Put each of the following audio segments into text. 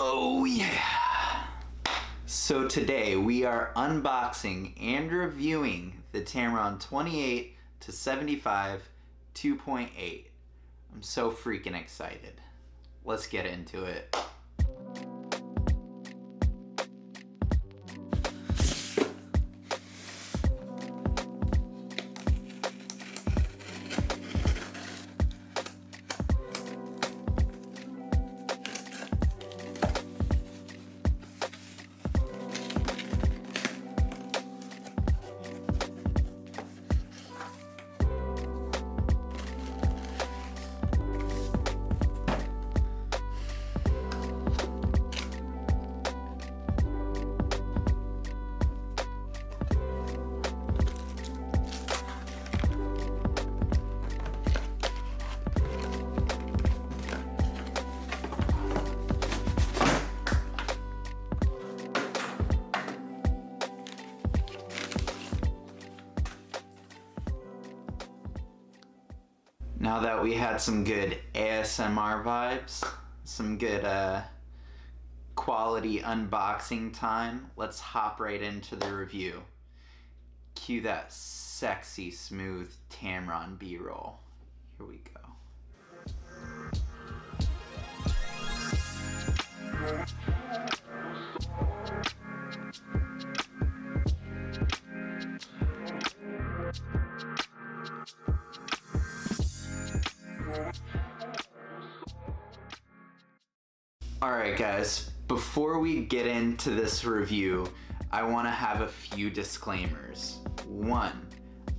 Oh yeah! So today we are unboxing and reviewing the Tamron 28 to 75 2.8. I'm so freaking excited. Let's get into it. Now that we had some good ASMR vibes, some good quality unboxing time, let's hop right into the review. Cue that sexy, smooth Tamron B-roll. Here we go. Alright guys, before we get into this review, I want to have a few disclaimers. One,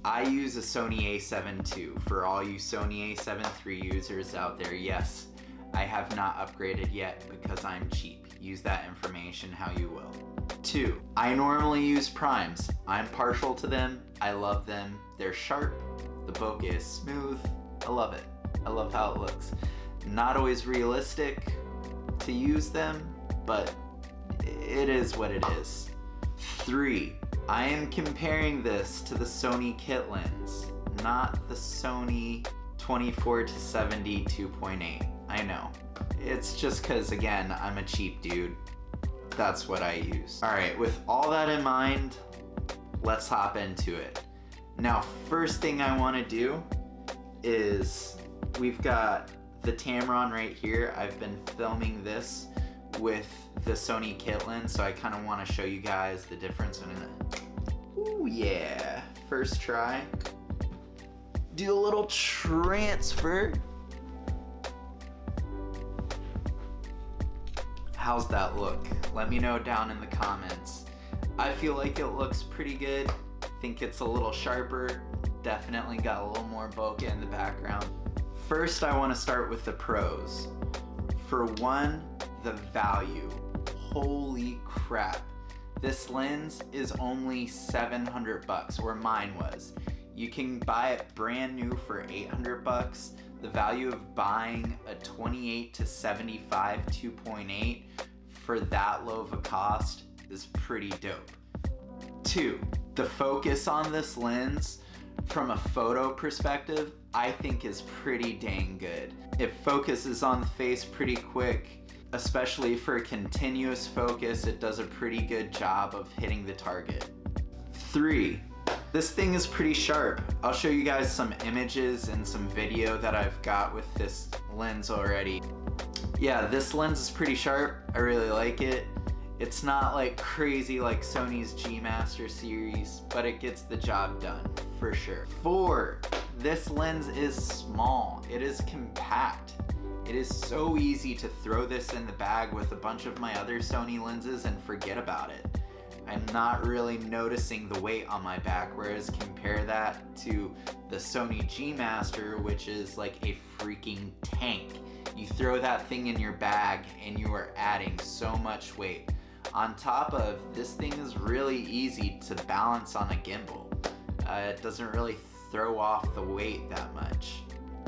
I use a Sony a7 II. For all you Sony a7 III users out there, yes, I have not upgraded yet because I'm cheap. Use that information how you will. Two, I normally use primes. I'm partial to them. I love them. They're sharp. The bokeh is smooth. I love it. I love how it looks. Not always realistic to use them, but it is what it is. Three, I am comparing this to the Sony kit lens, not the Sony 24 to 70 2.8. I know. It's just because, again, I'm a cheap dude. That's what I use. Alright, with all that in mind, let's hop into it. Now, first thing I want to do is we've got the Tamron right here. I've been filming this with the Sony kit lens, so I kind of want to show you guys the difference in it. Ooh yeah, first try. Do a little transfer. How's that look? Let me know down in the comments. I feel like it looks pretty good. Think it's a little sharper. Definitely got a little more bokeh in the background. First, I want to start with the pros. For one, the value. Holy crap. This lens is only 700 bucks, or mine was. You can buy it brand new for 800 bucks. The value of buying a 28 to 75 2.8 for that low of a cost is pretty dope. Two, the focus on this lens from a photo perspective, I think is pretty dang good. It focuses on the face pretty quick, especially for a continuous focus. It does a pretty good job of hitting the target. Three, this thing is pretty sharp. I'll show you guys some images and some video that I've got with this lens already. Yeah, this lens is pretty sharp. I really like it. It's not like crazy like Sony's G Master series, but it gets the job done for sure. Four, this lens is small. It is compact. It is so easy to throw this in the bag with a bunch of my other Sony lenses and forget about it. I'm not really noticing the weight on my back, whereas compare that to the Sony G Master, which is like a freaking tank. You throw that thing in your bag and you are adding so much weight. On top of, this thing is really easy to balance on a gimbal. It doesn't really throw off the weight that much.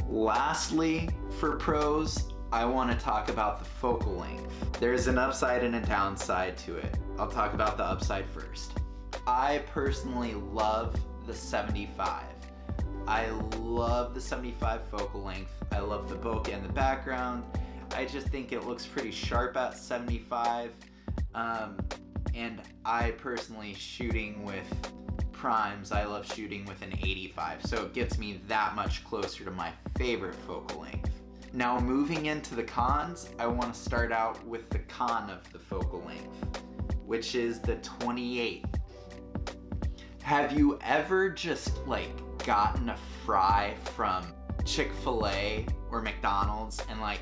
Lastly, for pros, I want to talk about the focal length. There's an upside and a downside to it. I'll talk about the upside first. I personally love the 75. I love the 75 focal length. I love the bokeh in the background. I just think it looks pretty sharp at 75. And I personally, shooting with primes, I love shooting with an 85, so it gets me that much closer to my favorite focal length. Now moving into the cons, I want to start out with the con of the focal length, which is the 28. Have you ever just like gotten a fry from Chick-fil-A or McDonald's and like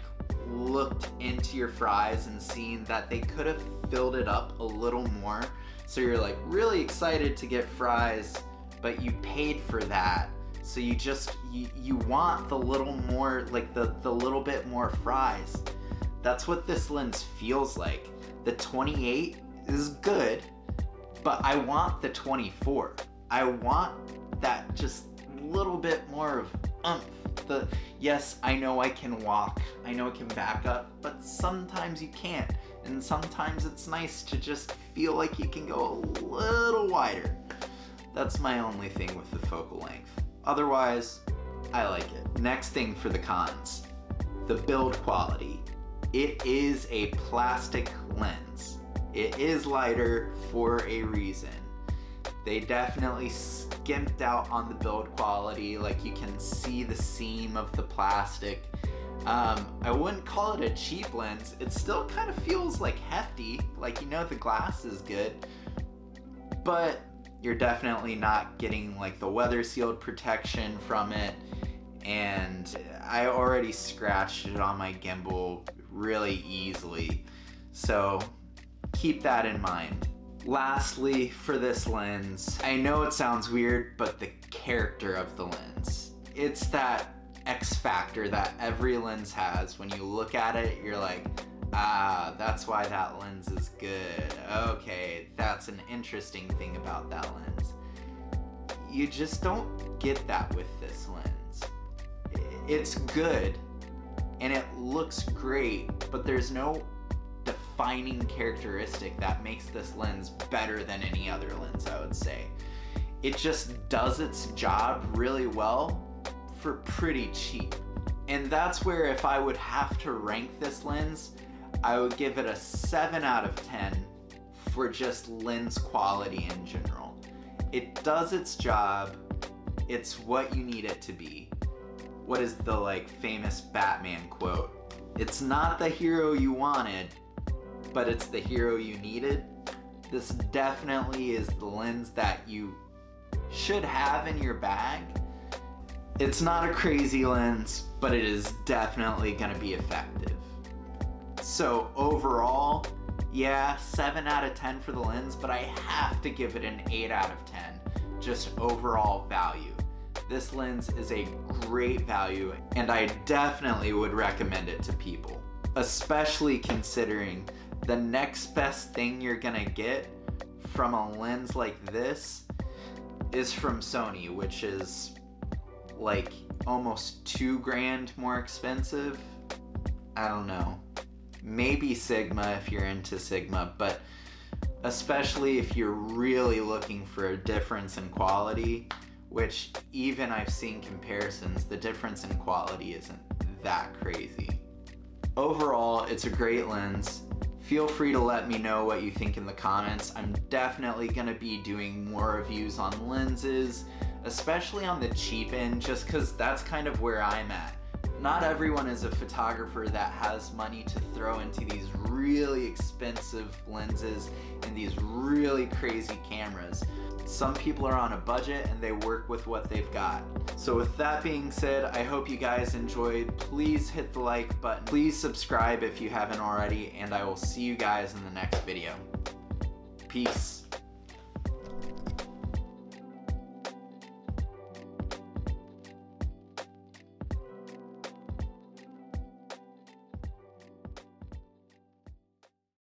looked into your fries and seen that they could have filled it up a little more? So you're like really excited to get fries, but you paid for that. So you want the little more, like the little bit more fries. That's what this lens feels like. The 28 is good, but I want the 24. I want that just little bit more of oomph. Yes, I know I can walk, I know I can back up, but sometimes you can't. And sometimes it's nice to just feel like you can go a little wider. That's my only thing with the focal length. Otherwise, I like it. Next thing for the cons, the build quality. It is a plastic lens. It is lighter for a reason. They definitely skimped out on the build quality. Like, you can see the seam of the plastic. I wouldn't call it a cheap lens. It still kind of feels like hefty. Like, you know, the glass is good, but you're definitely not getting like the weather sealed protection from it. And I already scratched it on my gimbal really easily. So keep that in mind. Lastly, for this lens, I know it sounds weird, but the character of the lens. It's that X factor that every lens has. When you look at it, you're like, ah, that's why that lens is good. Okay, that's an interesting thing about that lens. You just don't get that with this lens. It's good, and it looks great, but there's no defining characteristic that makes this lens better than any other lens, I would say. It just does its job really well for pretty cheap. And that's where, if I would have to rank this lens, I would give it a 7 out of 10 for just lens quality in general. It does its job. It's what you need it to be. What is the like famous Batman quote? It's not the hero you wanted, but it's the hero you needed. This definitely is the lens that you should have in your bag. It's not a crazy lens, but it is definitely gonna be effective. So overall, yeah, 7 out of 10 for the lens, but I have to give it an 8 out of 10, just overall value. This lens is a great value, and I definitely would recommend it to people, especially considering the next best thing you're gonna get from a lens like this is from Sony, which is like almost $2,000 more expensive. I don't know. Maybe Sigma if you're into Sigma, but especially if you're really looking for a difference in quality, which even I've seen comparisons, the difference in quality isn't that crazy. Overall, it's a great lens. Feel free to let me know what you think in the comments. I'm definitely gonna be doing more reviews on lenses, especially on the cheap end, just because that's kind of where I'm at. Not everyone is a photographer that has money to throw into these really expensive lenses and these really crazy cameras. Some people are on a budget and they work with what they've got. So with that being said, I hope you guys enjoyed. Please hit the like button. Please subscribe if you haven't already, and I will see you guys in the next video. Peace.